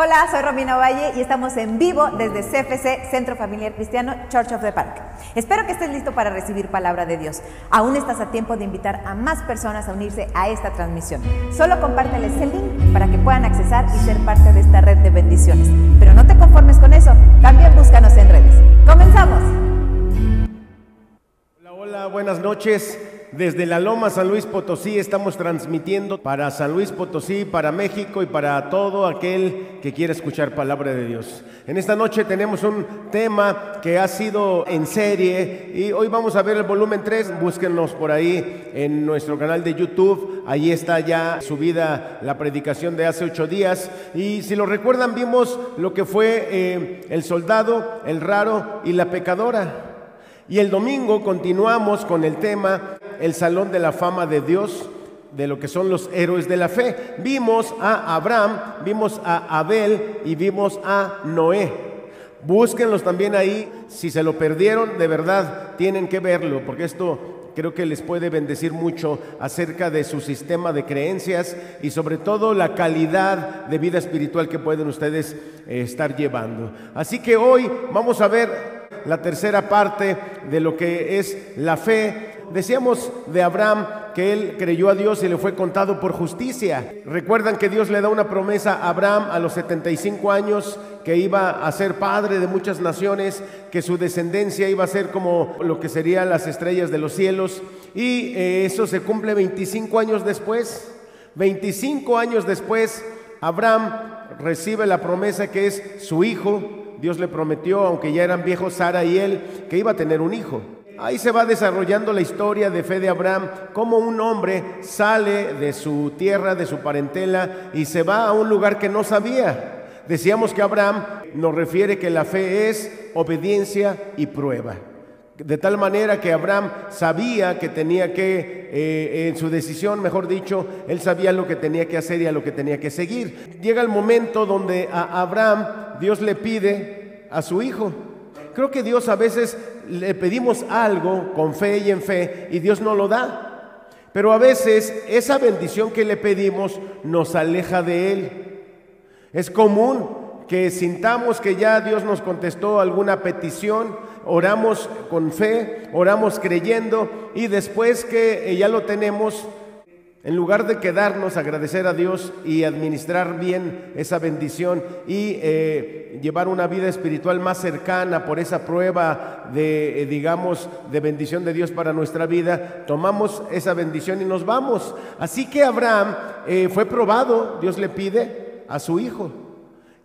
Hola, soy Romina Valle y estamos en vivo desde CFC, Centro Familiar Cristiano Church of the Park. Espero que estés listo para recibir palabra de Dios. Aún estás a tiempo de invitar a más personas a unirse a esta transmisión. Solo compárteles el link para que puedan accesar y ser parte de esta red de bendiciones. Pero no te conformes con eso, también búscanos en redes. ¡Comenzamos! Hola, buenas noches. Desde la Loma San Luis Potosí estamos transmitiendo para San Luis Potosí, para México y para todo aquel que quiera escuchar palabra de Dios. En esta noche tenemos un tema que ha sido en serie y hoy vamos a ver el volumen 3. Búsquenos por ahí en nuestro canal de YouTube. Ahí está ya subida la predicación de hace 8 días. Y si lo recuerdan, vimos lo que fue el soldado, el raro y la pecadora. Y el domingo continuamos con el tema, el Salón de la Fama de Dios, de lo que son los héroes de la fe. Vimos a Abraham, vimos a Abel y vimos a Noé. Búsquenlos también ahí. Si se lo perdieron, de verdad tienen que verlo, porque esto creo que les puede bendecir mucho acerca de su sistema de creencias y sobre todo la calidad de vida espiritual que pueden ustedes estar llevando. Así que hoy vamos a ver la tercera parte de lo que es la fe. Decíamos de Abraham que él creyó a Dios y le fue contado por justicia. Recuerdan que Dios le da una promesa a Abraham a los 75 años, que iba a ser padre de muchas naciones, que su descendencia iba a ser como lo que serían las estrellas de los cielos. Y eso se cumple 25 años después. 25 años después, Abraham recibe la promesa que es su hijo. Dios le prometió, aunque ya eran viejos Sara y él, que iba a tener un hijo. Ahí se va desarrollando la historia de fe de Abraham, cómo un hombre sale de su tierra, de su parentela, y se va a un lugar que no sabía. Decíamos que Abraham nos refiere que la fe es obediencia y prueba. De tal manera que Abraham sabía que tenía que, en su decisión, mejor dicho, él sabía lo que tenía que hacer y a lo que tenía que seguir. Llega el momento donde a Abraham Dios le pide a su hijo. Creo que Dios a veces le pedimos algo con fe y en fe y Dios no lo da. Pero a veces esa bendición que le pedimos nos aleja de Él. Es común que sintamos que ya Dios nos contestó alguna petición, oramos con fe, oramos creyendo y después que ya lo tenemos, en lugar de quedarnos a agradecer a Dios y administrar bien esa bendición y llevar una vida espiritual más cercana por esa prueba de, digamos, de bendición de Dios para nuestra vida, tomamos esa bendición y nos vamos. Así que Abraham fue probado, Dios le pide a su hijo.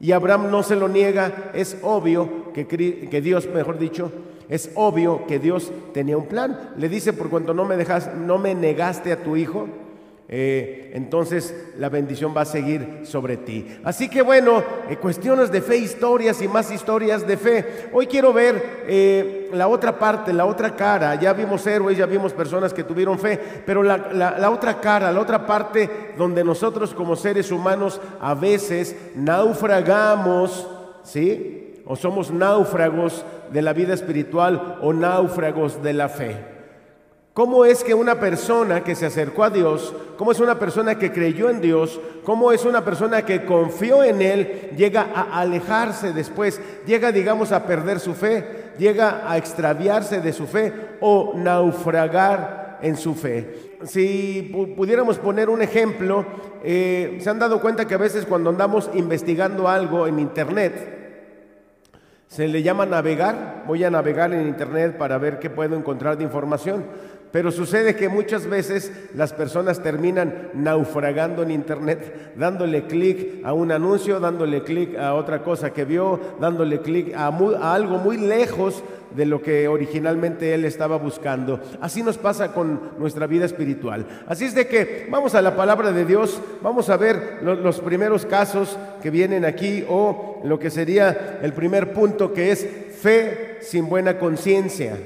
Y Abraham no se lo niega. Es obvio que Dios, mejor dicho, es obvio que Dios tenía un plan. Le dice: por cuanto no me negaste a tu hijo, entonces la bendición va a seguir sobre ti. Así que bueno, cuestiones de fe, historias y más historias de fe. Hoy quiero ver la otra parte, la otra cara. Ya vimos héroes, ya vimos personas que tuvieron fe, pero la otra cara, la otra parte donde nosotros como seres humanos a veces naufragamos, ¿sí? O somos náufragos de la vida espiritual o náufragos de la fe. ¿Cómo es que una persona que se acercó a Dios, cómo es una persona que creyó en Dios, cómo es una persona que confió en Él, llega a alejarse después, llega, digamos, a perder su fe, llega a extraviarse de su fe o naufragar en su fe? Si pudiéramos poner un ejemplo, ¿se han dado cuenta que a veces cuando andamos investigando algo en internet, se le llama navegar? Voy a navegar en internet para ver qué puedo encontrar de información. Pero sucede que muchas veces las personas terminan naufragando en internet, dándole clic a un anuncio, dándole clic a otra cosa que vio, dándole clic a algo muy lejos de lo que originalmente él estaba buscando. Así nos pasa con nuestra vida espiritual. Así es de que vamos a la palabra de Dios, vamos a ver los primeros casos que vienen aquí, o lo que sería el primer punto, que es fe sin buena conciencia.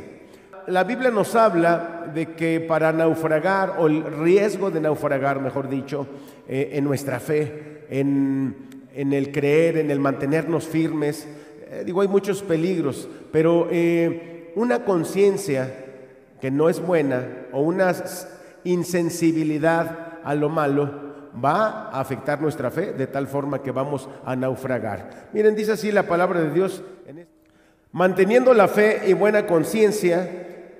La Biblia nos habla de que para naufragar, o el riesgo de naufragar, mejor dicho, en nuestra fe, en el creer, en el mantenernos firmes, hay muchos peligros, pero una conciencia que no es buena o una insensibilidad a lo malo va a afectar nuestra fe de tal forma que vamos a naufragar. Miren, dice así la palabra de Dios: manteniendo la fe y buena conciencia,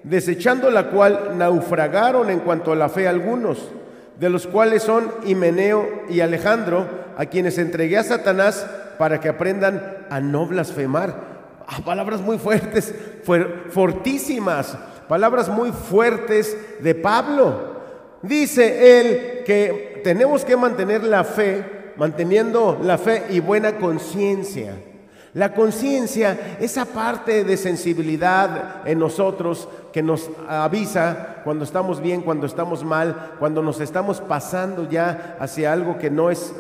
desechando la cual naufragaron en cuanto a la fe algunos, de los cuales son Himeneo y Alejandro, a quienes entregué a Satanás para que aprendan a no blasfemar. Palabras muy fuertes, fortísimas, palabras muy fuertes de Pablo. Dice él que tenemos que mantener la fe, manteniendo la fe y buena conciencia. La conciencia, esa parte de sensibilidad en nosotros que nos avisa cuando estamos bien, cuando estamos mal, cuando nos estamos pasando ya hacia algo que no es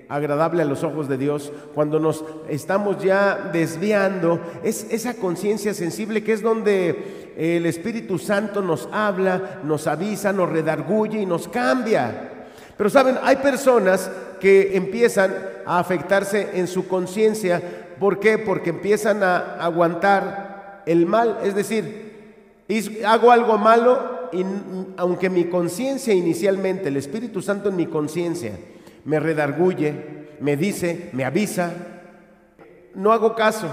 agradable a los ojos de Dios, cuando nos estamos ya desviando, es esa conciencia sensible que es donde el Espíritu Santo nos habla, nos avisa, nos redarguye y nos cambia. Pero saben, hay personas que empiezan a afectarse en su conciencia. ¿Por qué? Porque empiezan a aguantar el mal, es decir, hago algo malo y aunque mi conciencia inicialmente, el Espíritu Santo en mi conciencia me redarguye, me dice, me avisa, no hago caso.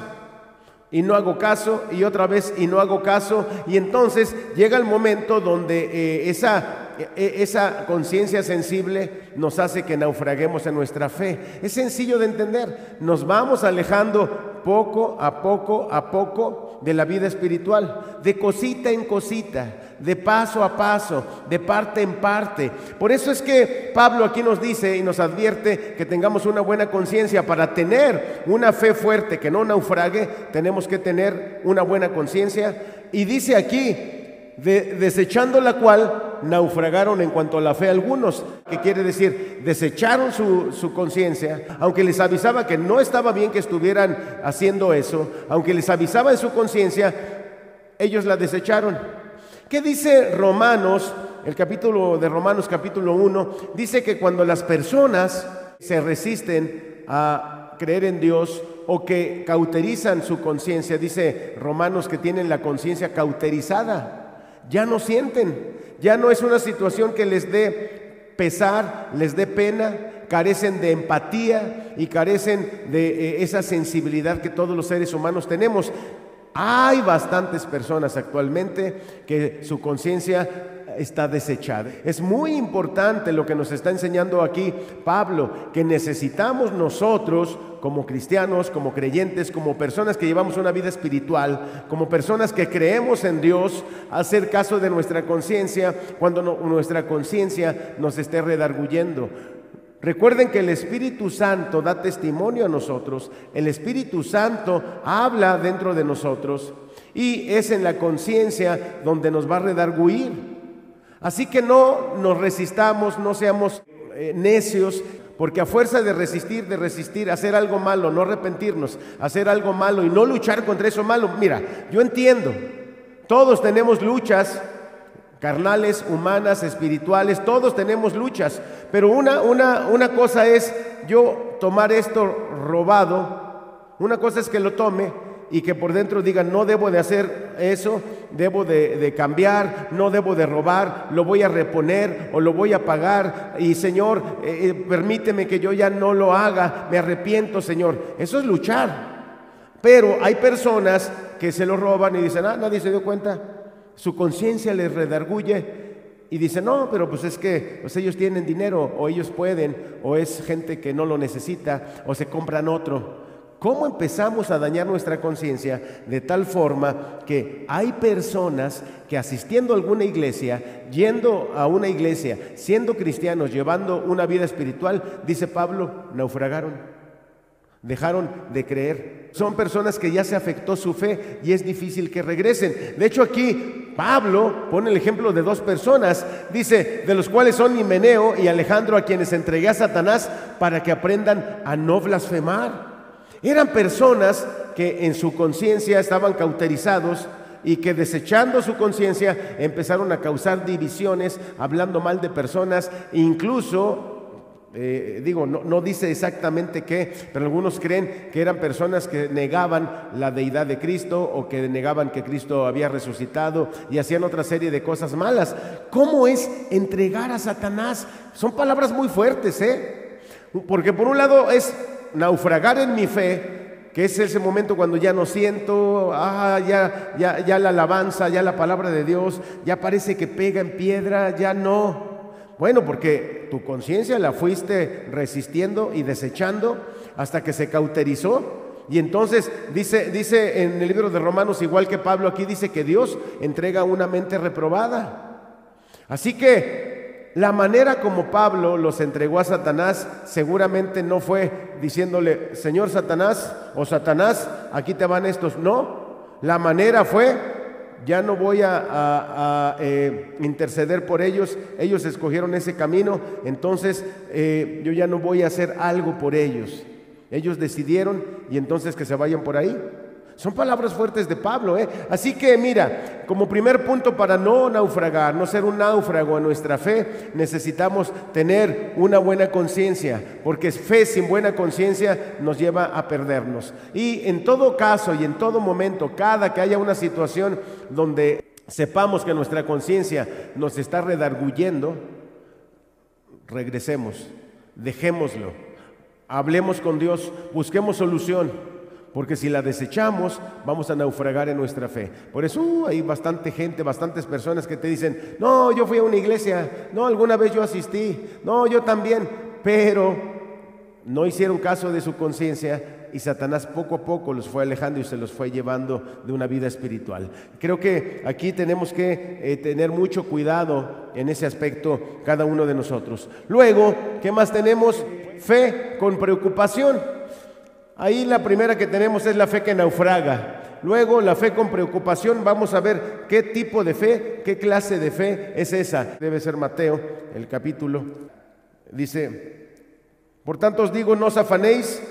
Y no hago caso, y otra vez, y no hago caso, y entonces llega el momento donde esa conciencia sensible nos hace que naufraguemos en nuestra fe. Es sencillo de entender, nos vamos alejando poco a poco de la vida espiritual, de cosita en cosita, de paso a paso, de parte en parte. Por eso es que Pablo aquí nos dice y nos advierte que tengamos una buena conciencia. Para tener una fe fuerte que no naufrague, tenemos que tener una buena conciencia. Y dice aquí, desechando la cual naufragaron en cuanto a la fe algunos, que quiere decir, desecharon su conciencia, aunque les avisaba que no estaba bien que estuvieran haciendo eso, aunque les avisaba en su conciencia, ellos la desecharon. ¿Qué dice Romanos? El capítulo de Romanos, capítulo 1, dice que cuando las personas se resisten a creer en Dios o que cauterizan su conciencia, dice Romanos que tienen la conciencia cauterizada, ya no sienten, ya no es una situación que les dé pesar, les dé pena, carecen de empatía y carecen de esa sensibilidad que todos los seres humanos tenemos. Hay bastantes personas actualmente que su conciencia está desechada. Es muy importante lo que nos está enseñando aquí Pablo, que necesitamos nosotros como cristianos, como creyentes, como personas que llevamos una vida espiritual, como personas que creemos en Dios, hacer caso de nuestra conciencia cuando nuestra conciencia nos esté redarguyendo. Recuerden que el Espíritu Santo da testimonio a nosotros, el Espíritu Santo habla dentro de nosotros y es en la conciencia donde nos va a redarguir. Así que no nos resistamos, no seamos necios, porque a fuerza de resistir, hacer algo malo, no arrepentirnos, hacer algo malo y no luchar contra eso malo. Mira, yo entiendo, todos tenemos luchas carnales, humanas, espirituales, todos tenemos luchas, pero una cosa es yo tomar esto robado, una cosa es que lo tome y que por dentro diga no debo de hacer eso, debo de cambiar, no debo de robar, lo voy a reponer o lo voy a pagar y Señor, permíteme que yo ya no lo haga, me arrepiento Señor. Eso es luchar, pero hay personas que se lo roban y dicen, nadie se dio cuenta. Su conciencia les redarguye y dice, no, pero pues es que pues ellos tienen dinero o ellos pueden o es gente que no lo necesita o se compran otro. ¿Cómo empezamos a dañar nuestra conciencia de tal forma que hay personas que asistiendo a alguna iglesia, yendo a una iglesia, siendo cristianos, llevando una vida espiritual, dice Pablo, naufragaron? Dejaron de creer. Son personas que ya se afectó su fe y es difícil que regresen. De hecho aquí Pablo pone el ejemplo de dos personas. Dice, de los cuales son Himeneo y Alejandro, a quienes entregué a Satanás para que aprendan a no blasfemar. Eran personas que en su conciencia estaban cauterizados y que desechando su conciencia empezaron a causar divisiones, hablando mal de personas, incluso No dice exactamente qué, pero algunos creen que eran personas que negaban la deidad de Cristo o que negaban que Cristo había resucitado y hacían otra serie de cosas malas. ¿Cómo es entregar a Satanás? Son palabras muy fuertes, porque por un lado es naufragar en mi fe, que es ese momento cuando ya no siento, ya la alabanza, ya la palabra de Dios, ya parece que pega en piedra, ya no. Bueno, porque tu conciencia la fuiste resistiendo y desechando hasta que se cauterizó. Y entonces dice en el libro de Romanos, igual que Pablo aquí, dice que Dios entrega una mente reprobada. Así que la manera como Pablo los entregó a Satanás seguramente no fue diciéndole, Señor Satanás o Satanás, aquí te van estos. No, la manera fue, ya no voy a interceder por ellos, ellos escogieron ese camino, entonces yo ya no voy a hacer algo por ellos. Ellos decidieron y entonces que se vayan por ahí. Son palabras fuertes de Pablo, Así que mira, como primer punto para no naufragar, no ser un náufrago en nuestra fe, necesitamos tener una buena conciencia, porque fe sin buena conciencia nos lleva a perdernos. Y en todo caso y en todo momento, cada que haya una situación donde sepamos que nuestra conciencia nos está redarguyendo, regresemos, dejémoslo, hablemos con Dios, busquemos solución. Porque si la desechamos, vamos a naufragar en nuestra fe. Por eso hay bastante gente, bastantes personas que te dicen, no, yo fui a una iglesia, no, alguna vez yo asistí, no, yo también, pero no hicieron caso de su conciencia y Satanás poco a poco los fue alejando y se los fue llevando de una vida espiritual. Creo que aquí tenemos que tener mucho cuidado en ese aspecto cada uno de nosotros. Luego, ¿qué más tenemos? Fe con preocupación. Ahí la primera que tenemos es la fe que naufraga. Luego la fe con preocupación, vamos a ver qué tipo de fe, qué clase de fe es esa. Debe ser Mateo, el capítulo. Dice, por tanto os digo, no os afanéis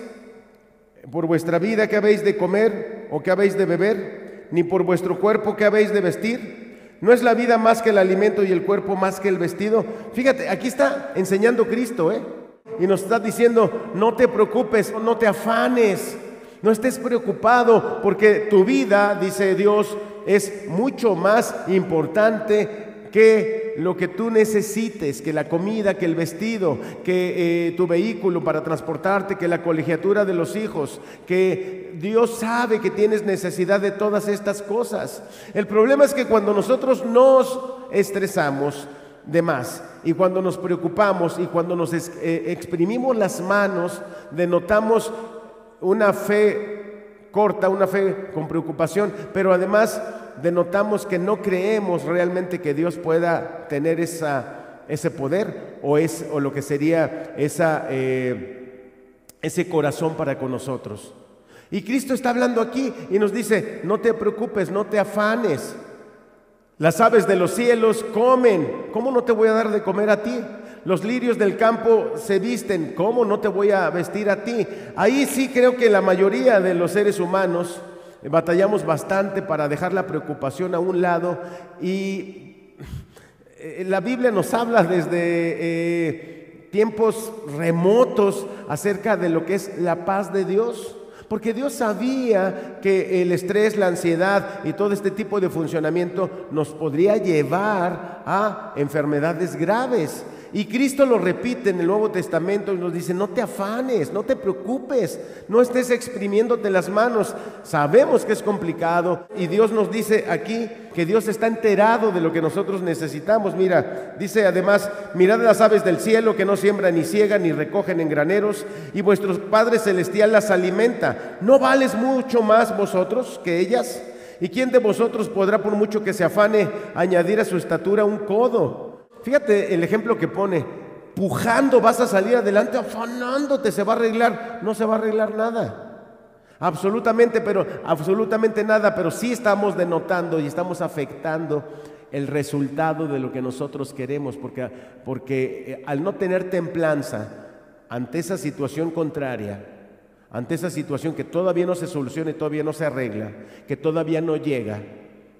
por vuestra vida qué habéis de comer o qué habéis de beber, ni por vuestro cuerpo qué habéis de vestir. ¿No es la vida más que el alimento y el cuerpo más que el vestido? Fíjate, aquí está enseñando Cristo, y nos está diciendo, no te preocupes, no te afanes, no estés preocupado, porque tu vida, dice Dios, es mucho más importante que lo que tú necesites, que la comida, que el vestido, que tu vehículo para transportarte, que la colegiatura de los hijos, que Dios sabe que tienes necesidad de todas estas cosas. El problema es que cuando nosotros nos estresamos de más y cuando nos preocupamos y cuando nos exprimimos las manos, denotamos una fe corta, una fe con preocupación, pero además denotamos que no creemos realmente que Dios pueda tener ese poder o lo que sería ese corazón para con nosotros. Y Cristo está hablando aquí y nos dice, no te preocupes, no te afanes. Las aves de los cielos comen, ¿cómo no te voy a dar de comer a ti? Los lirios del campo se visten, ¿cómo no te voy a vestir a ti? Ahí sí creo que la mayoría de los seres humanos batallamos bastante para dejar la preocupación a un lado, y la Biblia nos habla desde tiempos remotos acerca de lo que es la paz de Dios. Porque Dios sabía que el estrés, la ansiedad y todo este tipo de funcionamiento nos podría llevar a enfermedades graves. Y Cristo lo repite en el Nuevo Testamento y nos dice, no te afanes, no te preocupes, no estés exprimiéndote las manos. Sabemos que es complicado y Dios nos dice aquí que Dios está enterado de lo que nosotros necesitamos. Mira, dice además, mirad las aves del cielo que no siembran ni ciegan ni recogen en graneros y vuestro Padre Celestial las alimenta. ¿No vales mucho más vosotros que ellas? ¿Y quién de vosotros podrá, por mucho que se afane, añadir a su estatura un codo? Fíjate el ejemplo que pone, pujando vas a salir adelante, afanándote, ¿se va a arreglar? No se va a arreglar nada, absolutamente nada, pero sí estamos denotando y estamos afectando el resultado de lo que nosotros queremos, porque al no tener templanza ante esa situación contraria, ante esa situación que todavía no se soluciona y todavía no se arregla, que todavía no llega,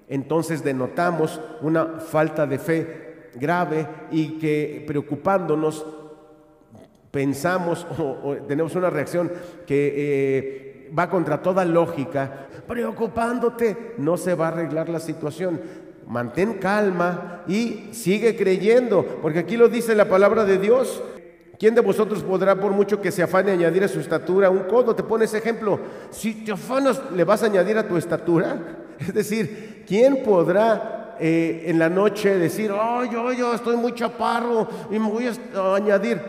entonces denotamos una falta de fe grave y que preocupándonos pensamos o tenemos una reacción que va contra toda lógica, preocupándote, no se va a arreglar la situación. Mantén calma y sigue creyendo, porque aquí lo dice la palabra de Dios. ¿Quién de vosotros podrá, por mucho que se afane, añadir a su estatura un codo? Te pone ese ejemplo. Si te afanas, ¿le vas a añadir a tu estatura? Es decir, ¿quién podrá en la noche decir, oh, yo estoy muy chaparro y me voy a añadir?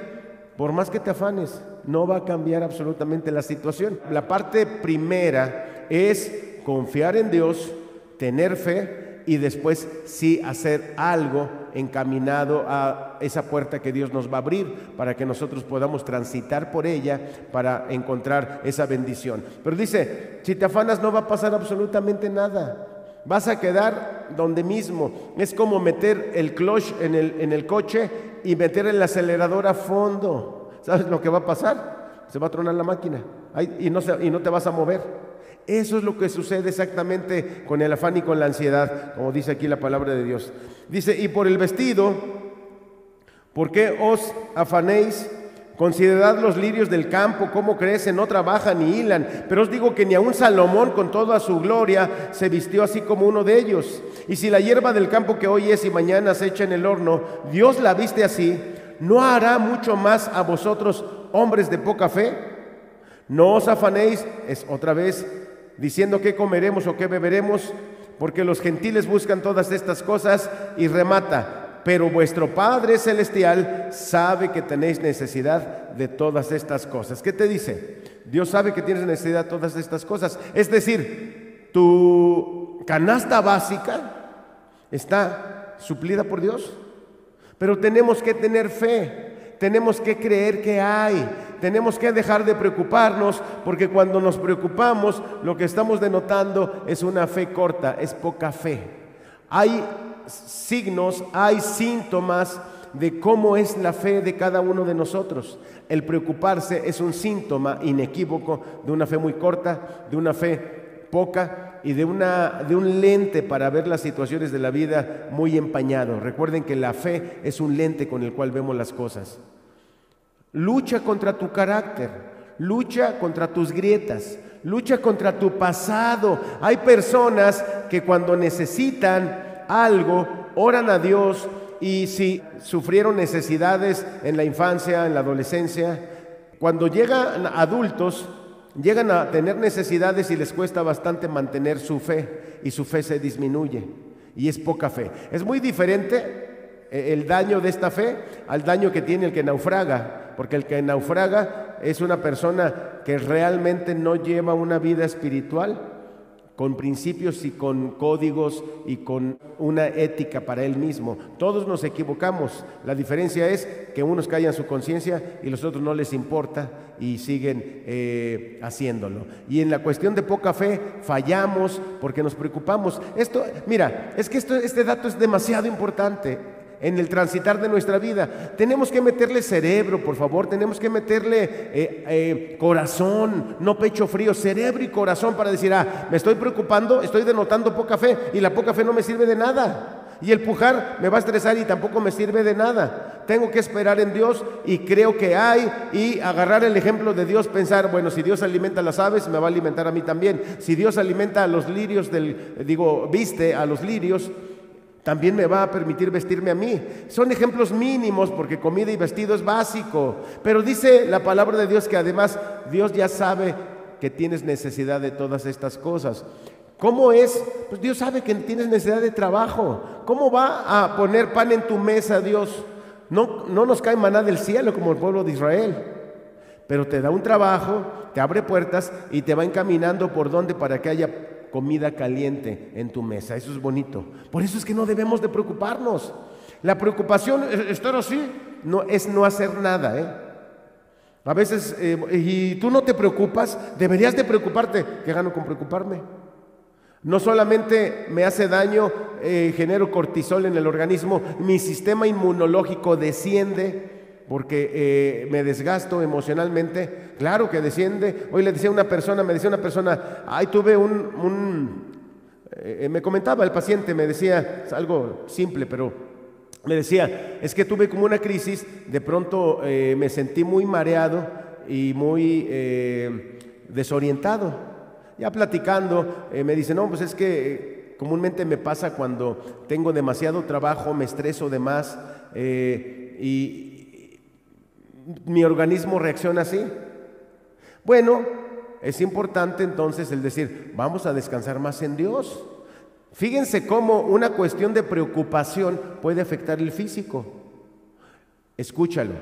Por más que te afanes, no va a cambiar absolutamente la situación. La parte primera es confiar en Dios, tener fe, y después sí hacer algo encaminado a esa puerta que Dios nos va a abrir para que nosotros podamos transitar por ella para encontrar esa bendición. Pero dice, si te afanas no va a pasar absolutamente nada. Vas a quedar donde mismo. Es como meter el clutch en el coche y meter el acelerador a fondo. ¿Sabes lo que va a pasar? Se va a tronar la máquina y no te vas a mover. Eso es lo que sucede exactamente con el afán y con la ansiedad, como dice aquí la palabra de Dios. Dice, y por el vestido, ¿por qué os afanéis? Considerad los lirios del campo, cómo crecen, no trabajan ni hilan. Pero os digo que ni aun Salomón con toda su gloria se vistió así como uno de ellos. Y si la hierba del campo que hoy es y mañana se echa en el horno, Dios la viste así, ¿no hará mucho más a vosotros, hombres de poca fe? No os afanéis, es otra vez, diciendo qué comeremos o qué beberemos, porque los gentiles buscan todas estas cosas, y remata, pero vuestro Padre Celestial sabe que tenéis necesidad de todas estas cosas. ¿Qué te dice? Dios sabe que tienes necesidad de todas estas cosas. Es decir, tu canasta básica está suplida por Dios, pero tenemos que tener fe. Tenemos que creer que hay, tenemos que dejar de preocuparnos, porque cuando nos preocupamos lo que estamos denotando es una fe corta, es poca fe. Hay signos, hay síntomas de cómo es la fe de cada uno de nosotros. El preocuparse es un síntoma inequívoco de una fe muy corta, de una fe poca y de un lente para ver las situaciones de la vida muy empañado. Recuerden que la fe es un lente con el cual vemos las cosas. Lucha contra tu carácter, lucha contra tus grietas, lucha contra tu pasado. Hay personas que cuando necesitan algo, oran a Dios, y si sufrieron necesidades en la infancia, en la adolescencia, cuando llegan adultos, llegan a tener necesidades y les cuesta bastante mantener su fe, y su fe se disminuye y es poca fe. Es muy diferente el daño de esta fe al daño que tiene el que naufraga, porque el que naufraga es una persona que realmente no lleva una vida espiritual con principios y con códigos y con una ética para él mismo. Todos nos equivocamos. La diferencia es que unos callan su conciencia y los otros no les importa y siguen haciéndolo. Y en la cuestión de poca fe fallamos porque nos preocupamos. Mira, es que este dato es demasiado importante en el transitar de nuestra vida. Tenemos que meterle cerebro, por favor, tenemos que meterle corazón, no pecho frío, cerebro y corazón para decir, me estoy preocupando, estoy denotando poca fe, y la poca fe no me sirve de nada, y el pujar me va a estresar y tampoco me sirve de nada. Tengo que esperar en Dios, y creo que hay, y agarrar el ejemplo de Dios, pensar, bueno, si Dios alimenta a las aves, me va a alimentar a mí también. Si Dios alimenta a los lirios viste a los lirios, también me va a permitir vestirme a mí. Son ejemplos mínimos porque comida y vestido es básico, pero dice la palabra de Dios que además Dios ya sabe que tienes necesidad de todas estas cosas. ¿Cómo es? Pues Dios sabe que tienes necesidad de trabajo. ¿Cómo va a poner pan en tu mesa Dios? No nos cae maná del cielo como el pueblo de Israel, pero te da un trabajo, te abre puertas y te va encaminando por donde para que haya comida caliente en tu mesa. Eso es bonito. Por eso es que no debemos de preocuparnos. La preocupación, estar así, es no hacer nada. A veces, y tú no te preocupas, deberías de preocuparte. ¿Qué gano con preocuparme? No solamente me hace daño, genero cortisol en el organismo, mi sistema inmunológico desciende porque me desgasto emocionalmente. Claro que desciende. Hoy me decía una persona, tuve me comentaba el paciente, me decía, es algo simple, pero me decía, es que tuve como una crisis, de pronto me sentí muy mareado y muy desorientado. Ya platicando, me dice, no, pues es que comúnmente me pasa cuando tengo demasiado trabajo, me estreso de más y mi organismo reacciona así. Bueno, es importante entonces el decir, vamos a descansar más en Dios. Fíjense cómo una cuestión de preocupación puede afectar el físico. Escúchalo.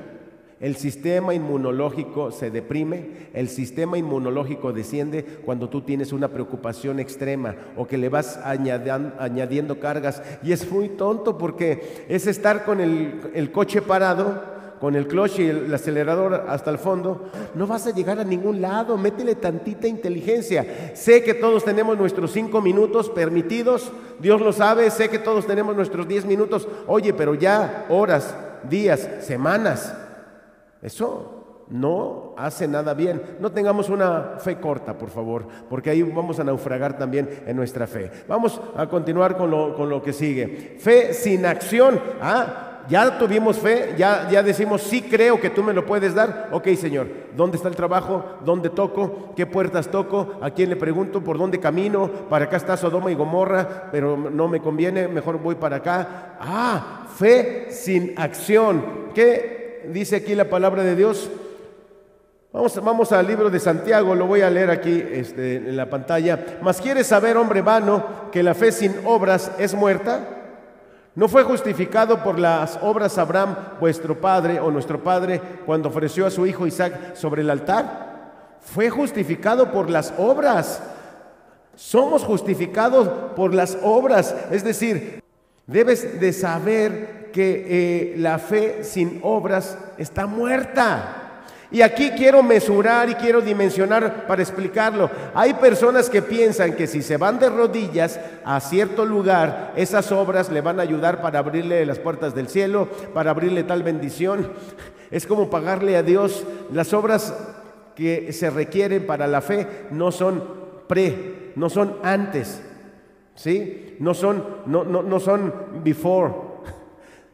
El sistema inmunológico se deprime, el sistema inmunológico desciende cuando tú tienes una preocupación extrema o que le vas añadiendo cargas. Y es muy tonto porque es estar con el coche parado, con el clutch y el acelerador hasta el fondo, no vas a llegar a ningún lado. Métele tantita inteligencia. Sé que todos tenemos nuestros 5 minutos permitidos, Dios lo sabe, sé que todos tenemos nuestros 10 minutos, oye, pero ya horas, días, semanas, eso no hace nada bien. No tengamos una fe corta, por favor, porque ahí vamos a naufragar también en nuestra fe. Vamos a continuar con lo que sigue. Fe sin acción. Ya tuvimos fe, ya decimos, sí creo que tú me lo puedes dar. Ok, Señor, ¿dónde está el trabajo? ¿Dónde toco? ¿Qué puertas toco? ¿A quién le pregunto? ¿Por dónde camino? Para acá está Sodoma y Gomorra, pero no me conviene, mejor voy para acá. Fe sin acción. ¿Qué dice aquí la palabra de Dios? Vamos al libro de Santiago, lo voy a leer aquí en la pantalla. Mas ¿quieres saber, hombre vano, que la fe sin obras es muerta? ¿No fue justificado por las obras Abraham, vuestro padre o nuestro padre, cuando ofreció a su hijo Isaac sobre el altar? Fue justificado por las obras. Somos justificados por las obras. Es decir, debes de saber que la fe sin obras está muerta. Y aquí quiero mesurar y quiero dimensionar para explicarlo. Hay personas que piensan que si se van de rodillas a cierto lugar, esas obras le van a ayudar para abrirle las puertas del cielo, para abrirle tal bendición. Es como pagarle a Dios. Las obras que se requieren para la fe no son no son antes, ¿sí? No son before.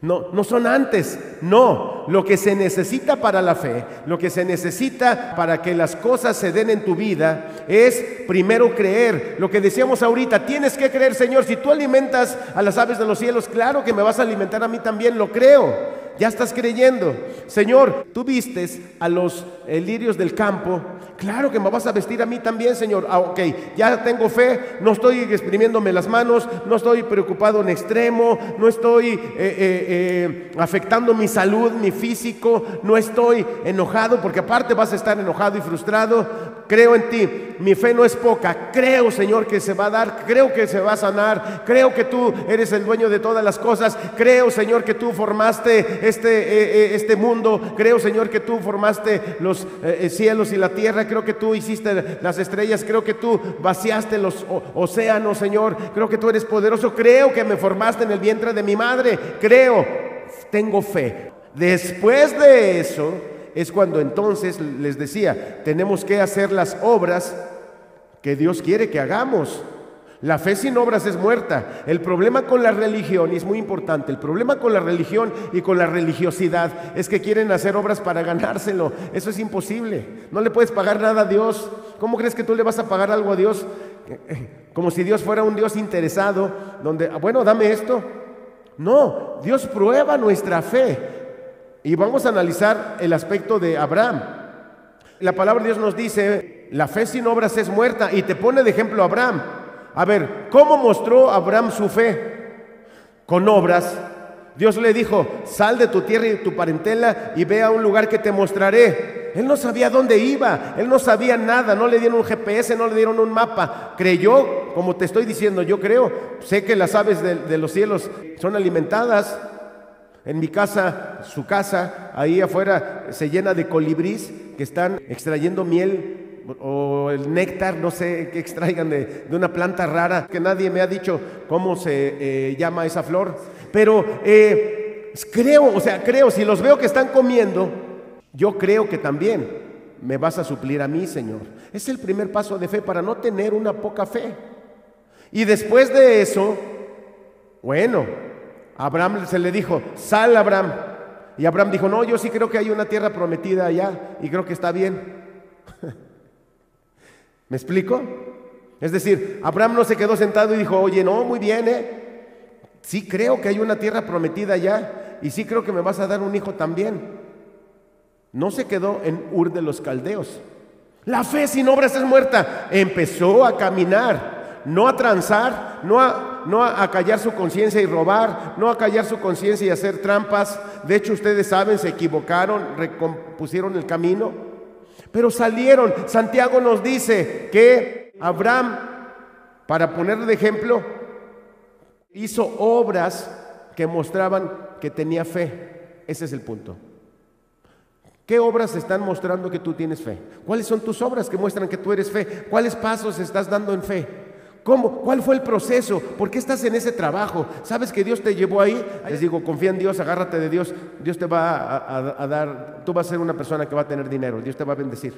No son antes, no. Lo que se necesita para la fe, lo que se necesita para que las cosas se den en tu vida es primero creer. Lo que decíamos ahorita, tienes que creer, Señor. Si tú alimentas a las aves de los cielos, claro que me vas a alimentar a mí también, lo creo. Ya estás creyendo. Señor, tú vistes a los lirios del campo, claro que me vas a vestir a mí también, Señor. Ok, ya tengo fe, no estoy exprimiéndome las manos, no estoy preocupado en extremo, no estoy afectando mi salud, mi físico, no estoy enojado, porque aparte vas a estar enojado y frustrado. Creo en ti, mi fe no es poca, creo, Señor, que se va a dar, creo que se va a sanar, creo que tú eres el dueño de todas las cosas, creo, Señor, que tú formaste este mundo, creo, Señor, que tú formaste los cielos y la tierra, creo que tú hiciste las estrellas, creo que tú vaciaste los océanos, Señor, creo que tú eres poderoso, creo que me formaste en el vientre de mi madre, creo, tengo fe. Después de eso es cuando entonces les decía, tenemos que hacer las obras que Dios quiere que hagamos. La fe sin obras es muerta. El problema con la religión, y es muy importante, el problema con la religión y con la religiosidad es que quieren hacer obras para ganárselo. Eso es imposible. No le puedes pagar nada a Dios. ¿Cómo crees que tú le vas a pagar algo a Dios? Como si Dios fuera un Dios interesado, donde, bueno, dame esto. No, Dios prueba nuestra fe. Y vamos a analizar el aspecto de Abraham. La palabra de Dios nos dice, la fe sin obras es muerta, y te pone de ejemplo a Abraham. A ver, ¿cómo mostró Abraham su fe? Con obras. Dios le dijo, sal de tu tierra y de tu parentela y ve a un lugar que te mostraré. Él no sabía dónde iba, él no sabía nada, no le dieron un GPS, no le dieron un mapa. Creyó, como te estoy diciendo, yo creo. Sé que las aves de los cielos son alimentadas. En mi casa, su casa, ahí afuera se llena de colibrís que están extrayendo miel o el néctar, no sé qué extraigan de una planta rara, que nadie me ha dicho cómo se llama esa flor. Pero creo, si los veo que están comiendo, yo creo que también me vas a suplir a mí, Señor. Es el primer paso de fe para no tener una poca fe. Y después de eso, bueno, A Abraham se le dijo, sal Abraham. Y Abraham dijo, no, yo sí creo que hay una tierra prometida allá y creo que está bien. ¿Me explico? Es decir, Abraham no se quedó sentado y dijo, oye, no, muy bien, sí creo que hay una tierra prometida allá y sí creo que me vas a dar un hijo también. No se quedó en Ur de los Caldeos. La fe sin obras es muerta. Empezó a caminar, no a transar, no a callar su conciencia y robar, no a callar su conciencia y hacer trampas. De hecho, ustedes saben, se equivocaron, recompusieron el camino, pero salieron. Santiago nos dice que Abraham, para ponerle de ejemplo, hizo obras que mostraban que tenía fe. Ese es el punto. ¿Qué obras están mostrando que tú tienes fe? ¿Cuáles son tus obras que muestran que tú eres fe? ¿Cuáles pasos estás dando en fe? ¿Cómo? ¿Cuál fue el proceso? ¿Por qué estás en ese trabajo? ¿Sabes que Dios te llevó ahí? Les digo, confía en Dios, agárrate de Dios. Dios te va a dar, tú vas a ser una persona que va a tener dinero. Dios te va a bendecir.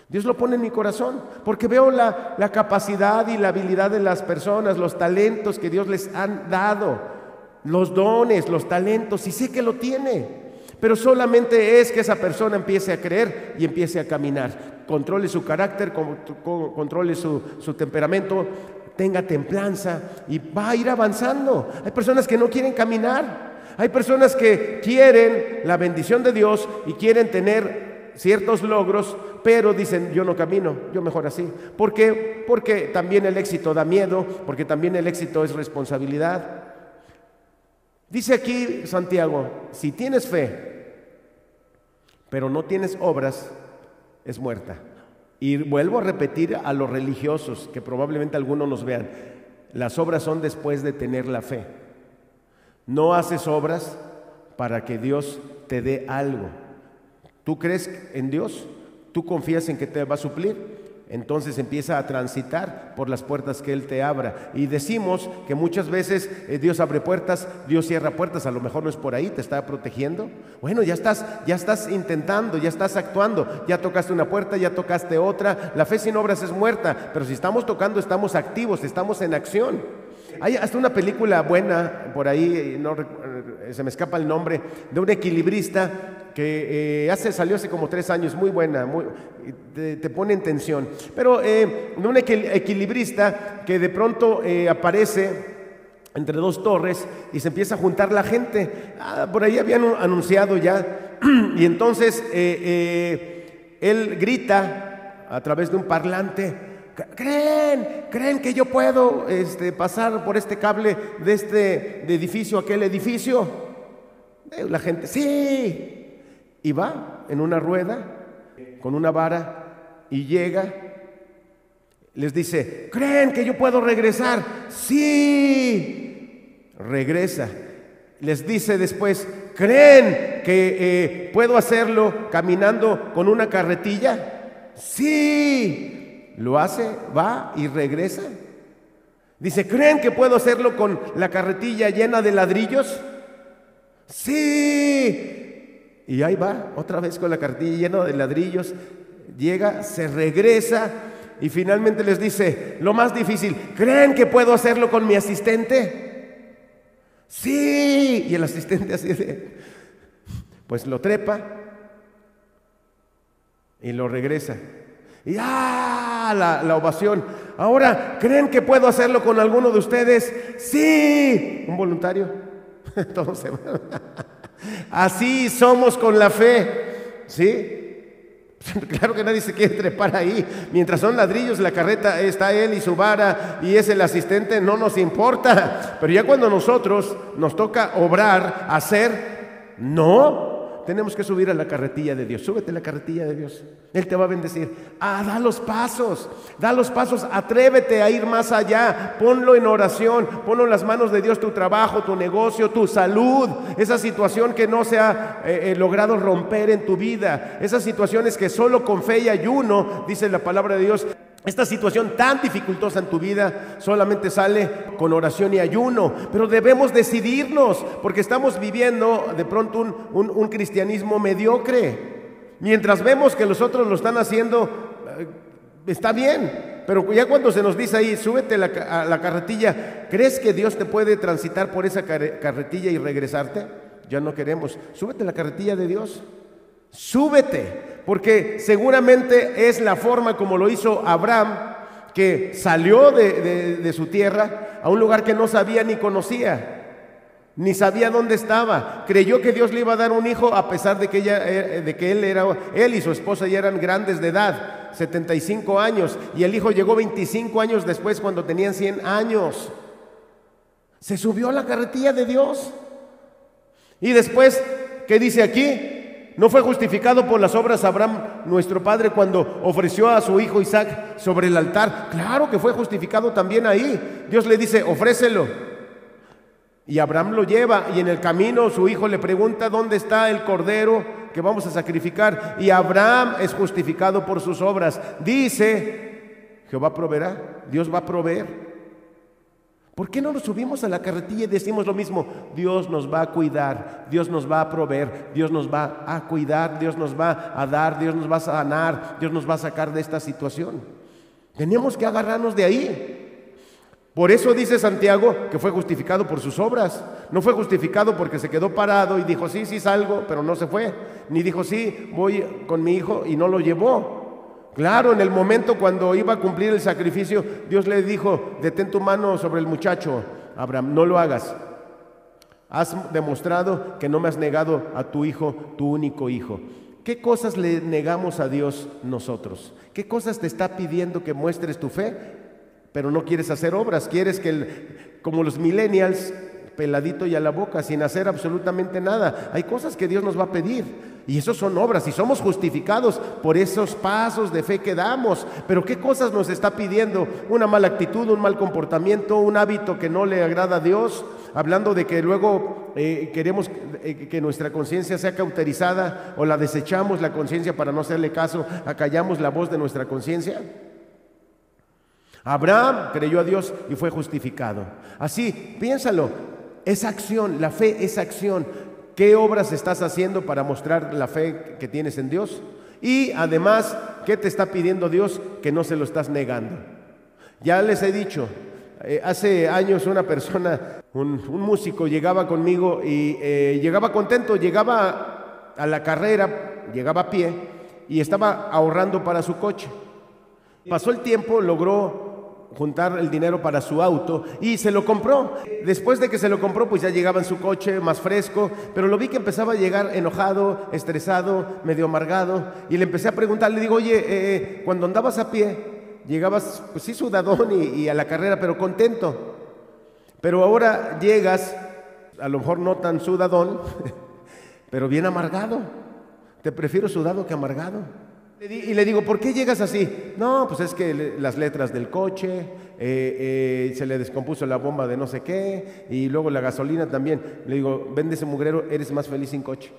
Dios lo pone en mi corazón porque veo la capacidad y la habilidad de las personas, los talentos que Dios les han dado, los dones, los talentos, y sé que lo tiene. Pero solamente es que esa persona empiece a creer y empiece a caminar. Controle su carácter, controle su temperamento, tenga templanza y va a ir avanzando. Hay personas que no quieren caminar. Hay personas que quieren la bendición de Dios y quieren tener ciertos logros, pero dicen, yo no camino, yo mejor así. ¿Por qué? Porque también el éxito da miedo, porque también el éxito es responsabilidad. Dice aquí Santiago, si tienes fe, pero no tienes obras, es muerta. Y vuelvo a repetir a los religiosos, que probablemente algunos nos vean, las obras son después de tener la fe. No haces obras para que Dios te dé algo. ¿Tú crees en Dios? ¿Tú confías en que te va a suplir? Entonces empieza a transitar por las puertas que Él te abra. Y decimos que muchas veces Dios abre puertas, Dios cierra puertas. A lo mejor no es por ahí, te está protegiendo. Bueno, ya estás intentando, ya estás actuando. Ya tocaste una puerta, ya tocaste otra. La fe sin obras es muerta, pero si estamos tocando, estamos activos, estamos en acción. Hay hasta una película buena por ahí, se me escapa el nombre, de un equilibrista que salió hace como 3 años, muy buena, te pone en tensión. Pero de un equilibrista que de pronto aparece entre 2 torres y se empieza a juntar la gente. Por ahí habían anunciado ya, y entonces él grita a través de un parlante: ¿Creen que yo puedo pasar por este cable de edificio a aquel edificio? La gente, sí. Y va en una rueda con una vara y llega. Les dice: ¿creen que yo puedo regresar? Sí. Regresa. Les dice después: ¿creen que puedo hacerlo caminando con una carretilla? Sí. Lo hace, va y regresa. Dice: ¿creen que puedo hacerlo con la carretilla llena de ladrillos? Sí. Y ahí va, otra vez con la carretilla llena de ladrillos. Llega, se regresa y finalmente les dice lo más difícil: ¿creen que puedo hacerlo con mi asistente? Sí. Y el asistente así pues lo trepa y lo regresa. Y la ovación. Ahora, ¿creen que puedo hacerlo con alguno de ustedes? Sí. ¿Un voluntario? Todos se van. Así somos con la fe, ¿sí? Claro que nadie se quiere trepar ahí. Mientras son ladrillos, la carreta, está él y su vara y es el asistente, no nos importa. Pero ya cuando nosotros nos toca obrar, hacer, no. Tenemos que subir a la carretilla de Dios. Súbete a la carretilla de Dios. Él te va a bendecir. Da los pasos, atrévete a ir más allá. Ponlo en oración, ponlo en las manos de Dios, tu trabajo, tu negocio, tu salud, esa situación que no se ha logrado romper en tu vida, esas situaciones que solo con fe y ayuno, dice la palabra de Dios. Esta situación tan dificultosa en tu vida solamente sale con oración y ayuno, pero debemos decidirnos, porque estamos viviendo de pronto un cristianismo mediocre. Mientras vemos que los otros lo están haciendo, está bien, Pero ya cuando se nos dice ahí, súbete a la carretilla, ¿crees que Dios te puede transitar por esa carretilla y regresarte? Ya no queremos. Súbete a la carretilla de Dios. Súbete, porque seguramente es la forma como lo hizo Abraham, que salió de su tierra a un lugar que no sabía ni conocía, ni sabía dónde estaba. Creyó que Dios le iba a dar un hijo, a pesar de que él y su esposa ya eran grandes de edad, 75 años, y el hijo llegó 25 años después, cuando tenían 100 años. Se subió a la carretilla de Dios. Y después, ¿qué dice aquí? ¿No fue justificado por las obras Abraham, nuestro padre, cuando ofreció a su hijo Isaac sobre el altar? Claro que fue justificado también ahí. Dios le dice, ofrécelo. Y Abraham lo lleva, y en el camino su hijo le pregunta, ¿dónde está el cordero que vamos a sacrificar? Y Abraham es justificado por sus obras. Dice, Jehová proveerá, Dios va a proveer. ¿Por qué no nos subimos a la carretilla y decimos lo mismo? Dios nos va a cuidar, Dios nos va a proveer, Dios nos va a cuidar, Dios nos va a dar, Dios nos va a sanar, Dios nos va a sacar de esta situación. Tenemos que agarrarnos de ahí. Por eso dice Santiago que fue justificado por sus obras. No fue justificado porque se quedó parado y dijo, sí salgo, pero no se fue. Ni dijo, sí, voy con mi hijo, y no lo llevó. Claro, en el momento cuando iba a cumplir el sacrificio, Dios le dijo, detén tu mano sobre el muchacho, Abraham, no lo hagas. Has demostrado que no me has negado a tu hijo, tu único hijo. ¿Qué cosas le negamos a Dios nosotros? ¿Qué cosas te está pidiendo que muestres tu fe, pero no quieres hacer obras? Quieres como los millennials, peladito y a la boca, sin hacer absolutamente nada. Hay cosas que Dios nos va a pedir, y eso son obras, y somos justificados por esos pasos de fe que damos. Pero ¿qué cosas nos está pidiendo? Una mala actitud, un mal comportamiento, un hábito que no le agrada a Dios, hablando de que luego queremos que nuestra conciencia sea cauterizada, o la desechamos la conciencia para no hacerle caso, acallamos la voz de nuestra conciencia. Abraham creyó a Dios y fue justificado. Así, piénsalo, es acción, la fe es acción. ¿Qué obras estás haciendo para mostrar la fe que tienes en Dios? Y además, ¿qué te está pidiendo Dios que no se lo estás negando? Ya les he dicho, hace años una persona, un músico, llegaba conmigo y llegaba contento, llegaba a la carrera, llegaba a pie y estaba ahorrando para su coche. Pasó el tiempo, logró juntar el dinero para su auto y se lo compró. Después de que se lo compró, pues ya llegaba en su coche más fresco, pero lo vi que empezaba a llegar enojado, estresado, medio amargado, y le empecé a preguntar, le digo, oye, cuando andabas a pie, llegabas, pues sí, sudadón y a la carrera, pero contento, pero ahora llegas, a lo mejor no tan sudadón, pero bien amargado. Te prefiero sudado que amargado. Y le digo, ¿por qué llegas así? No, pues es que las letras del coche, se le descompuso la bomba de no sé qué, y luego la gasolina también. Le digo, vende ese mugrero, eres más feliz sin coche.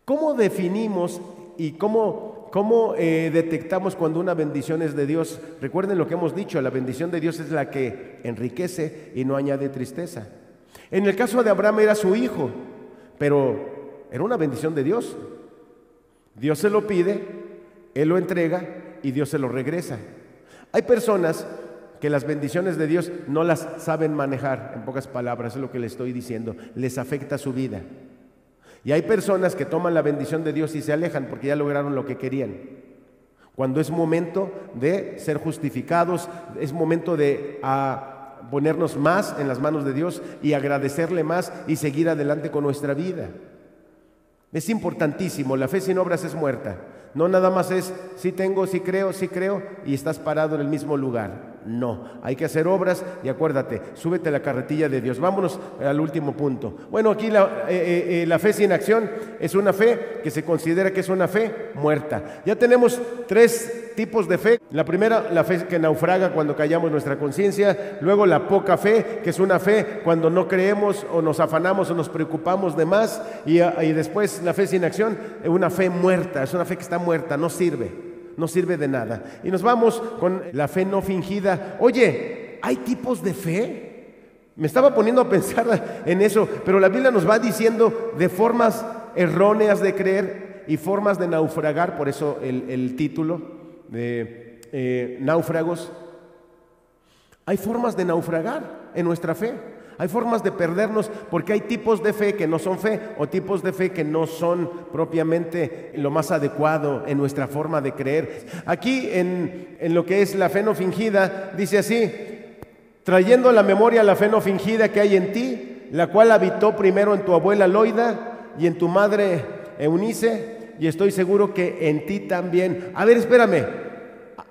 ¿Cómo definimos y cómo detectamos cuando una bendición es de Dios? Recuerden lo que hemos dicho, la bendición de Dios es la que enriquece y no añade tristeza. En el caso de Abraham era su hijo, pero era una bendición de Dios. Dios se lo pide, Él lo entrega y Dios se lo regresa. Hay personas que las bendiciones de Dios no las saben manejar, en pocas palabras, es lo que le estoy diciendo, les afecta su vida. Y hay personas que toman la bendición de Dios y se alejan porque ya lograron lo que querían. Cuando es momento de ser justificados, es momento de ponernos más en las manos de Dios y agradecerle más y seguir adelante con nuestra vida. Es importantísimo, la fe sin obras es muerta. No nada más es, sí tengo, sí creo, y estás parado en el mismo lugar. No, hay que hacer obras y acuérdate, súbete a la carretilla de Dios. Vámonos al último punto. Bueno, aquí la fe sin acción es una fe que se considera que es una fe muerta. Ya tenemos 3 tipos de fe. La primera, la fe que naufraga cuando callamos nuestra conciencia. Luego la poca fe, que es una fe cuando no creemos o nos afanamos o nos preocupamos de más. Y después la fe sin acción, una fe muerta, es una fe que está muerta, no sirve de nada. Y nos vamos con la fe no fingida. Oye, ¿hay tipos de fe? Me estaba poniendo a pensar en eso, pero la Biblia nos va diciendo de formas erróneas de creer y formas de naufragar, por eso el título. náufragos. Hay formas de naufragar en nuestra fe. Hay formas de perdernos porque hay tipos de fe que no son fe o tipos de fe que no son propiamente lo más adecuado en nuestra forma de creer. Aquí en lo que es la fe no fingida, dice así: trayendo a la memoria la fe no fingida que hay en ti, la cual habitó primero en tu abuela Loida y en tu madre Eunice, y estoy seguro que en ti también. A ver, espérame.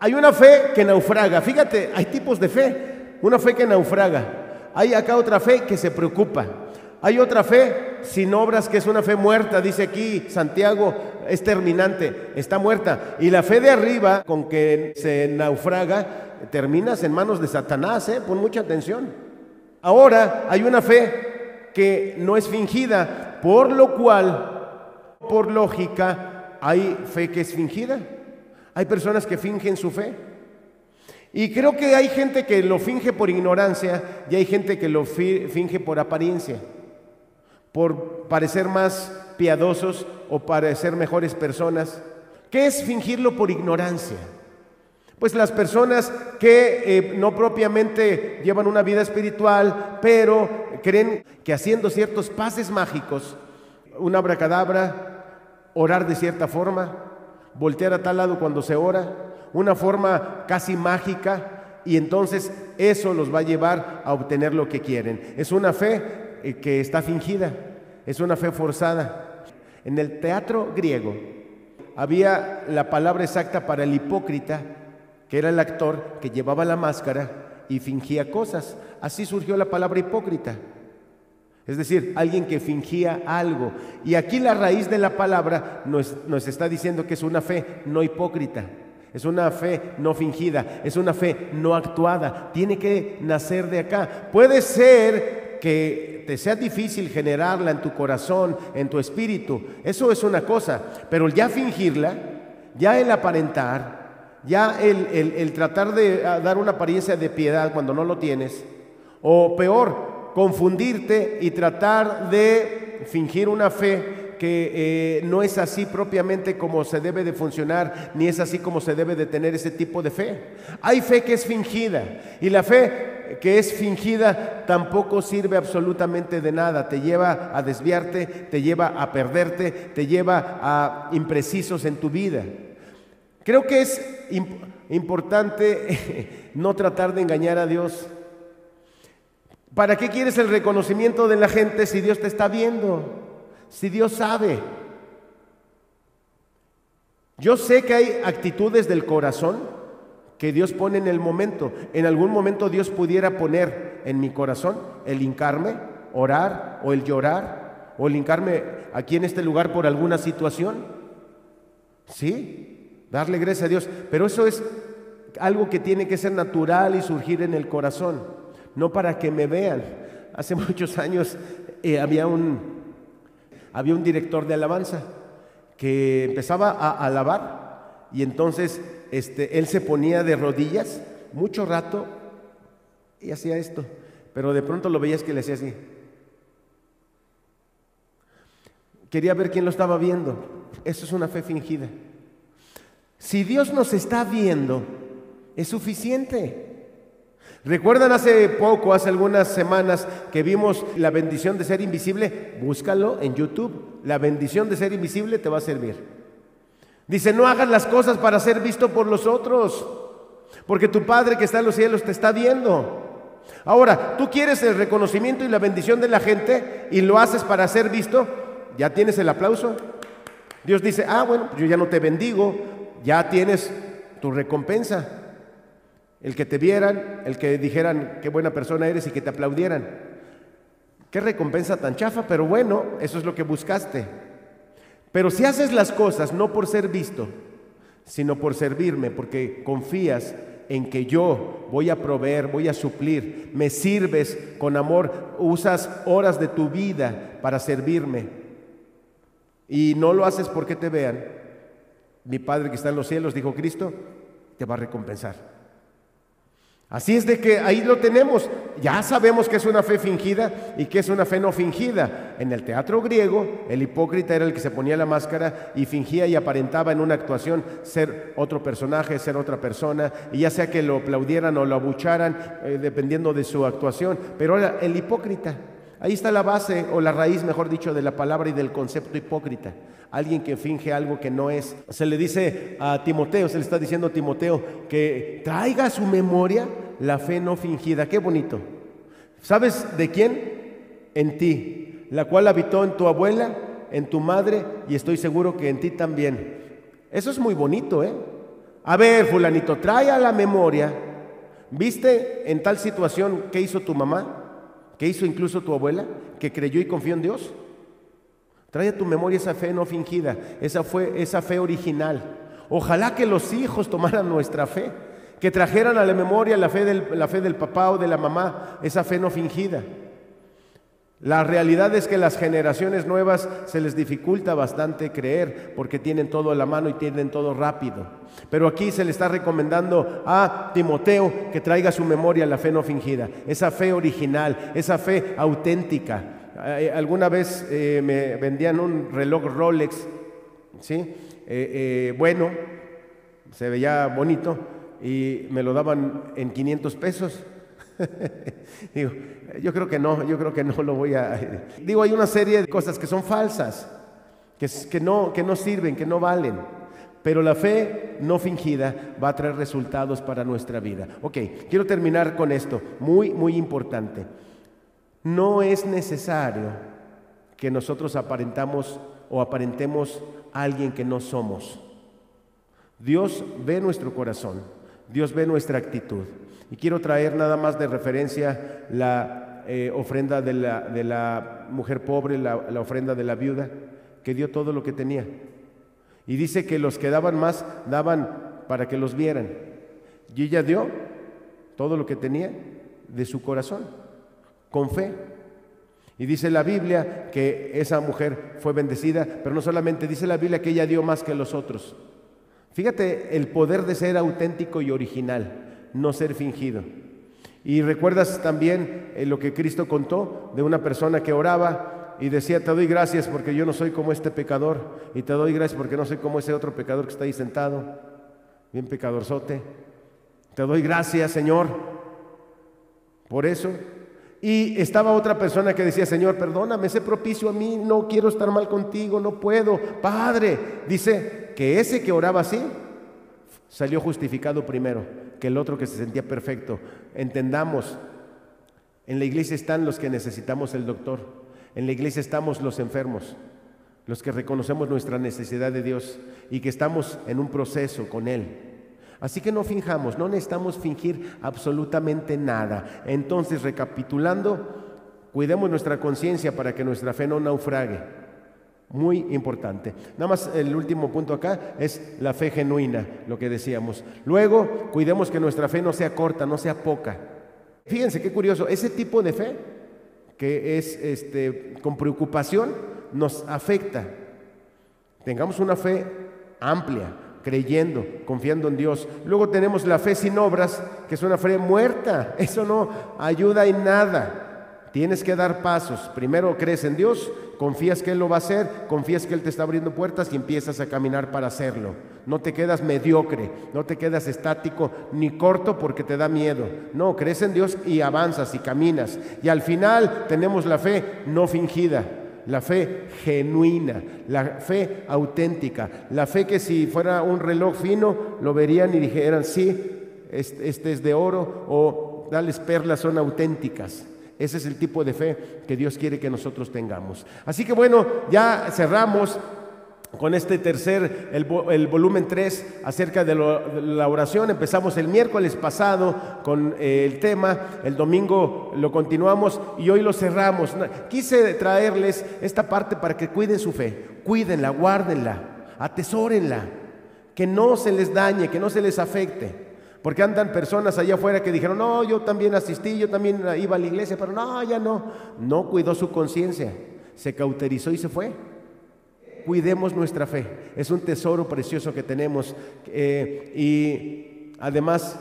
Hay una fe que naufraga. Fíjate, hay tipos de fe. Una fe que naufraga. Hay acá otra fe que se preocupa. Hay otra fe sin obras, que es una fe muerta. Dice aquí Santiago, es terminante, está muerta. Y la fe de arriba, con que se naufraga, terminas en manos de Satanás, pon mucha atención. Ahora hay una fe que no es fingida, por lo cual, por lógica, hay fe que es fingida. Hay personas que fingen su fe. Y creo que hay gente que lo finge por ignorancia y hay gente que lo finge por apariencia, por parecer más piadosos o parecer mejores personas. ¿Qué es fingirlo por ignorancia? Pues las personas que no propiamente llevan una vida espiritual, pero creen que haciendo ciertos pases mágicos, un abracadabra, orar de cierta forma, voltear a tal lado cuando se ora, una forma casi mágica, y entonces eso los va a llevar a obtener lo que quieren. Es una fe que está fingida, es una fe forzada. En el teatro griego había la palabra exacta para el hipócrita, que era el actor que llevaba la máscara y fingía cosas. Así surgió la palabra hipócrita. Es decir, alguien que fingía algo. Y aquí la raíz de la palabra nos está diciendo que es una fe no hipócrita. Es una fe no fingida, es una fe no actuada. Tiene que nacer de acá. Puede ser que te sea difícil generarla en tu corazón, en tu espíritu. Eso es una cosa. Pero ya fingirla, ya el aparentar, ya el tratar de dar una apariencia de piedad cuando no lo tienes, o peor, confundirte y tratar de fingir una fe que no es así propiamente como se debe de funcionar, ni es así como se debe de tener ese tipo de fe. Hay fe que es fingida, y la fe que es fingida tampoco sirve absolutamente de nada. Te lleva a desviarte, te lleva a perderte, te lleva a imprecisos en tu vida. Creo que es importante no tratar de engañar a Dios. ¿Para qué quieres el reconocimiento de la gente si Dios te está viendo? Si Dios sabe. Yo sé que hay actitudes del corazón que Dios pone en el momento. En algún momento Dios pudiera poner en mi corazón el hincarme, orar, o el llorar, o el hincarme aquí en este lugar por alguna situación. Sí, darle gracias a Dios. Pero eso es algo que tiene que ser natural y surgir en el corazón, no para que me vean. Hace muchos años había un director de alabanza que empezaba a alabar, y entonces él se ponía de rodillas mucho rato y hacía esto, pero de pronto lo veías que le hacía así. Quería ver quién lo estaba viendo. Eso es una fe fingida. Si Dios nos está viendo, es suficiente. ¿Recuerdan hace algunas semanas, que vimos la bendición de ser invisible? Búscalo en YouTube. La bendición de ser invisible te va a servir. Dice: no hagas las cosas para ser visto por los otros, porque tu Padre que está en los cielos te está viendo. Ahora, tú quieres el reconocimiento y la bendición de la gente y lo haces para ser visto, ya tienes el aplauso. Dios dice: bueno, yo ya no te bendigo, ya tienes tu recompensa. El que te vieran, el que dijeran qué buena persona eres y que te aplaudieran. Qué recompensa tan chafa, pero bueno, eso es lo que buscaste. Pero si haces las cosas no por ser visto, sino por servirme, porque confías en que yo voy a proveer, voy a suplir, me sirves con amor, usas horas de tu vida para servirme, y no lo haces porque te vean, mi Padre que está en los cielos, dijo Cristo, te va a recompensar. Así es de que ahí lo tenemos. Ya sabemos que es una fe fingida y que es una fe no fingida. En el teatro griego, el hipócrita era el que se ponía la máscara y fingía y aparentaba en una actuación ser otro personaje, ser otra persona, y ya sea que lo aplaudieran o lo abucharan, dependiendo de su actuación. Pero ahora, el hipócrita, ahí está la base, o la raíz, mejor dicho, de la palabra y del concepto hipócrita. Alguien que finge algo que no es. Se le dice a Timoteo, se le está diciendo a Timoteo que traiga a su memoria la fe no fingida. Qué bonito. ¿Sabes de quién? En ti, la cual habitó en tu abuela, en tu madre, y estoy seguro que en ti también. Eso es muy bonito, ¿eh? A ver, fulanito, trae a la memoria, ¿viste en tal situación qué hizo tu mamá? ¿Qué hizo incluso tu abuela? ¿Que creyó y confió en Dios? Trae a tu memoria esa fe no fingida, esa fe original. Ojalá que los hijos tomaran nuestra fe, que trajeran a la memoria la fe del papá o de la mamá, esa fe no fingida. La realidad es que las generaciones nuevas se les dificulta bastante creer porque tienen todo a la mano y tienen todo rápido. Pero aquí se le está recomendando a Timoteo que traiga a su memoria la fe no fingida, esa fe original, esa fe auténtica. Alguna vez me vendían un reloj Rolex, ¿sí? Bueno, se veía bonito y me lo daban en 500 pesos. Digo, yo creo que no lo voy a... Digo, hay una serie de cosas que son falsas, que no sirven, que no valen. Pero la fe no fingida va a traer resultados para nuestra vida. Ok, quiero terminar con esto, muy, muy importante. No es necesario que nosotros aparentemos a alguien que no somos. Dios ve nuestro corazón, Dios ve nuestra actitud. Y quiero traer nada más de referencia la ofrenda de la mujer pobre, la ofrenda de la viuda, que dio todo lo que tenía. Y dice que los que daban más, daban para que los vieran. Y ella dio todo lo que tenía de su corazón, con fe. Y dice la Biblia que esa mujer fue bendecida, pero no solamente, dice la Biblia que ella dio más que los otros. Fíjate el poder de ser auténtico y original, no ser fingido. Y recuerdas también lo que Cristo contó de una persona que oraba y decía: te doy gracias porque yo no soy como este pecador, y te doy gracias porque no soy como ese otro pecador que está ahí sentado, bien pecadorzote. Te doy gracias, Señor, por eso. Y estaba otra persona que decía: Señor, perdóname, sé propicio a mí, no quiero estar mal contigo, no puedo, Padre. Dice que ese que oraba así salió justificado primero que el otro que se sentía perfecto. Entendamos, en la iglesia están los que necesitamos el doctor, en la iglesia estamos los enfermos, los que reconocemos nuestra necesidad de Dios y que estamos en un proceso con Él. Así que no finjamos, no necesitamos fingir absolutamente nada. Entonces, recapitulando, cuidemos nuestra conciencia para que nuestra fe no naufrague. Muy importante. Nada más el último punto acá es la fe genuina, lo que decíamos. Luego, cuidemos que nuestra fe no sea corta, no sea poca. Fíjense qué curioso, ese tipo de fe que es con preocupación nos afecta. Tengamos una fe amplia, creyendo, confiando en Dios. Luego tenemos la fe sin obras, que es una fe muerta. Eso no ayuda en nada. Tienes que dar pasos. Primero crees en Dios, confías que Él lo va a hacer, confías que Él te está abriendo puertas y empiezas a caminar para hacerlo. No te quedas mediocre, no te quedas estático ni corto porque te da miedo. No, crees en Dios y avanzas y caminas. Y al final tenemos la fe no fingida, la fe genuina, la fe auténtica, la fe que si fuera un reloj fino lo verían y dijeran: sí, este es de oro, o tales perlas son auténticas. Ese es el tipo de fe que Dios quiere que nosotros tengamos. Así que bueno, ya cerramos con este el volumen 3 acerca de la oración. Empezamos el miércoles pasado con el tema, el domingo lo continuamos y hoy lo cerramos. Quise traerles esta parte para que cuiden su fe, cuídenla, guárdenla, atesórenla, que no se les dañe, que no se les afecte. Porque andan personas allá afuera que dijeron: no, yo también asistí, yo también iba a la iglesia, pero no, ya no. No cuidó su conciencia, se cauterizó y se fue. Cuidemos nuestra fe, es un tesoro precioso que tenemos y además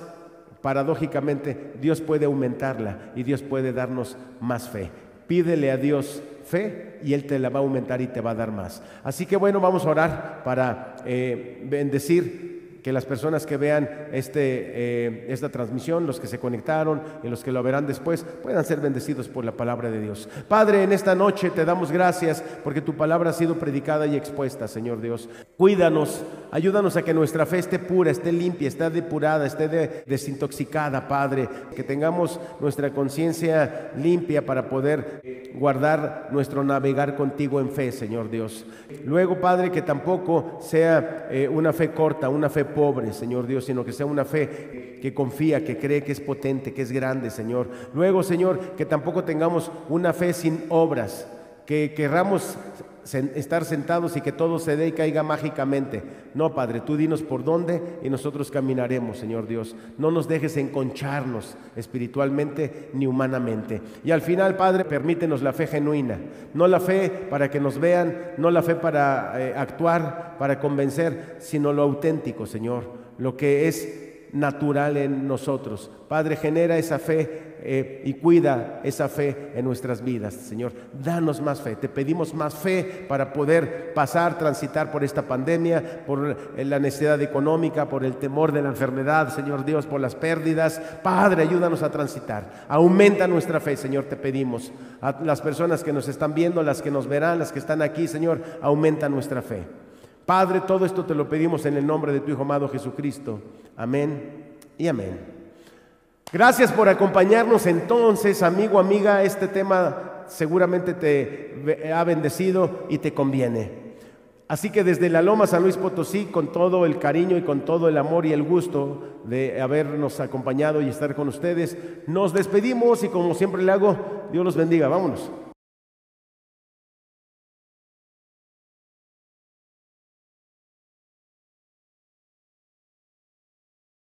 paradójicamente Dios puede aumentarla y Dios puede darnos más fe. Pídele a Dios fe y Él te la va a aumentar y te va a dar más. Así que bueno, vamos a orar para bendecir que las personas que vean esta transmisión, los que se conectaron y los que lo verán después, puedan ser bendecidos por la palabra de Dios. Padre, en esta noche te damos gracias porque tu palabra ha sido predicada y expuesta, Señor Dios. Cuídanos, ayúdanos a que nuestra fe esté pura, esté limpia, esté depurada, esté desintoxicada, Padre. Que tengamos nuestra conciencia limpia para poder guardar nuestro navegar contigo en fe, Señor Dios. Luego, Padre, que tampoco sea una fe corta, una fe pobre, Señor Dios, sino que sea una fe que confía, que cree que es potente, que es grande, Señor. Luego, Señor, que tampoco tengamos una fe sin obras, que querramos estar sentados y que todo se dé y caiga mágicamente. No, Padre, tú dinos por dónde y nosotros caminaremos, Señor Dios. No nos dejes enconcharnos espiritualmente ni humanamente. Y al final, Padre, permítenos la fe genuina, no la fe para que nos vean, no la fe para actuar, para convencer, sino lo auténtico, Señor, lo que es natural en nosotros. Padre, genera esa fe y cuida esa fe en nuestras vidas, Señor. Danos más fe, te pedimos más fe para poder transitar por esta pandemia, por la necesidad económica, por el temor de la enfermedad, Señor Dios, por las pérdidas. Padre, ayúdanos a transitar. Aumenta nuestra fe, Señor, te pedimos. A las personas que nos están viendo, las que nos verán, las que están aquí, Señor, aumenta nuestra fe. Padre, todo esto te lo pedimos en el nombre de tu Hijo amado Jesucristo. Amén y amén. Gracias por acompañarnos entonces, amigo, amiga. Este tema seguramente te ha bendecido y te conviene. Así que desde la Loma San Luis Potosí, con todo el cariño y con todo el amor y el gusto de habernos acompañado y estar con ustedes, nos despedimos y como siempre le hago, Dios los bendiga. Vámonos.